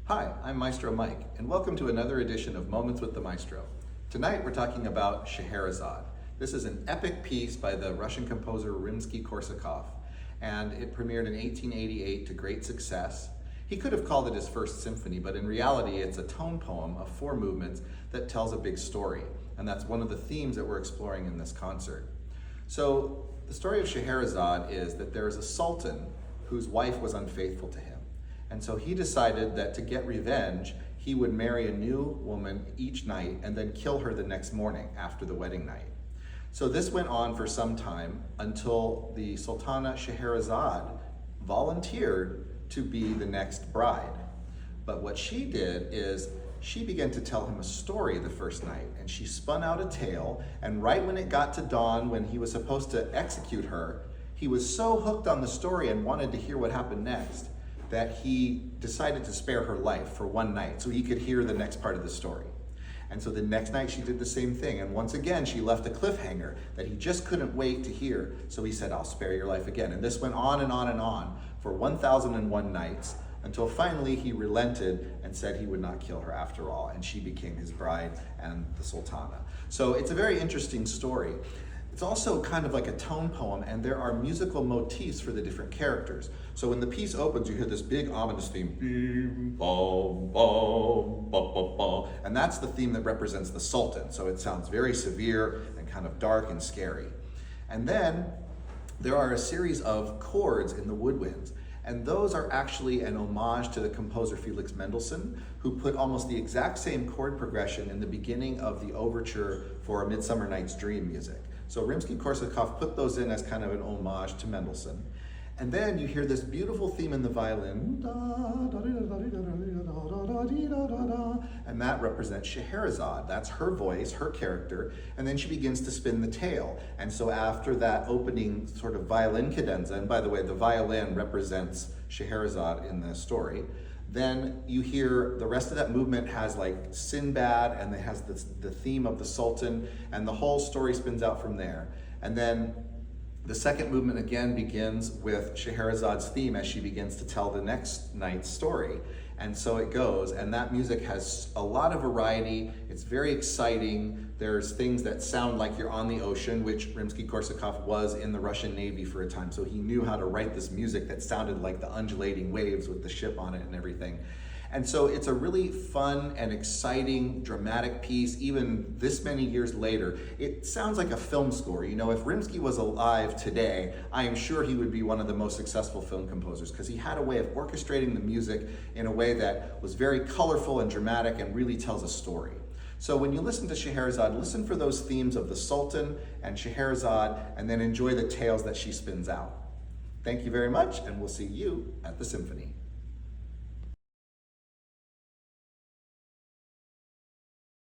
Hi, I'm Maestro Mike, and welcome to another edition of Moments with the Maestro. Tonight we're talking about Scheherazade. This is an epic piece by the Russian composer Rimsky-Korsakov, and it premiered in 1888 to great success. He could have called it his first symphony, but in reality it's a tone poem of 4 movements that tells a big story, and that's one of the themes that we're exploring in this concert. So the story of Scheherazade is that there is a sultan whose wife was unfaithful to him. And so he decided that to get revenge, he would marry a new woman each night and then kill her the next morning after the wedding night. So this went on for some time until the Sultana Scheherazade volunteered to be the next bride. But what she did is she began to tell him a story the first night, and she spun out a tale, and right when it got to dawn, when he was supposed to execute her, he was so hooked on the story and wanted to hear what happened next that he decided to spare her life for one night so he could hear the next part of the story. And so the next night she did the same thing, and once again she left a cliffhanger that he just couldn't wait to hear, so he said, "I'll spare your life again." And this went on and on and on for 1001 nights until finally he relented and said he would not kill her after all, and she became his bride and the Sultana. So it's a very interesting story. It's also kind of like a tone poem, and there are musical motifs for the different characters. So when the piece opens, you hear this big ominous theme, bim, bom, bom, bum, bum, bum, and that's the theme that represents the Sultan. So it sounds very severe and kind of dark and scary. And then there are a series of chords in the woodwinds, and those are actually an homage to the composer Felix Mendelssohn, who put almost the exact same chord progression in the beginning of the overture for A Midsummer Night's Dream music. So Rimsky-Korsakov put those in as kind of an homage to Mendelssohn. And then you hear this beautiful theme in the violin, and that represents Scheherazade. That's her voice, her character, and then she begins to spin the tale. And so after that opening sort of violin cadenza, and by the way, the violin represents Scheherazade in the story, then you hear the rest of that movement has like Sinbad, and it has the theme of the Sultan, and the whole story spins out from there. And then the second movement again begins with Scheherazade's theme as she begins to tell the next night's story. And so it goes, and that music has a lot of variety. It's very exciting. There's things that sound like you're on the ocean, which Rimsky-Korsakov was in the Russian Navy for a time, so he knew how to write this music that sounded like the undulating waves with the ship on it and everything. And so it's a really fun and exciting, dramatic piece, even this many years later. It sounds like a film score. You know, if Rimsky was alive today, I am sure he would be one of the most successful film composers, because he had a way of orchestrating the music in a way that was very colorful and dramatic and really tells a story. So when you listen to Scheherazade, listen for those themes of the Sultan and Scheherazade, and then enjoy the tales that she spins out. Thank you very much, and we'll see you at the symphony.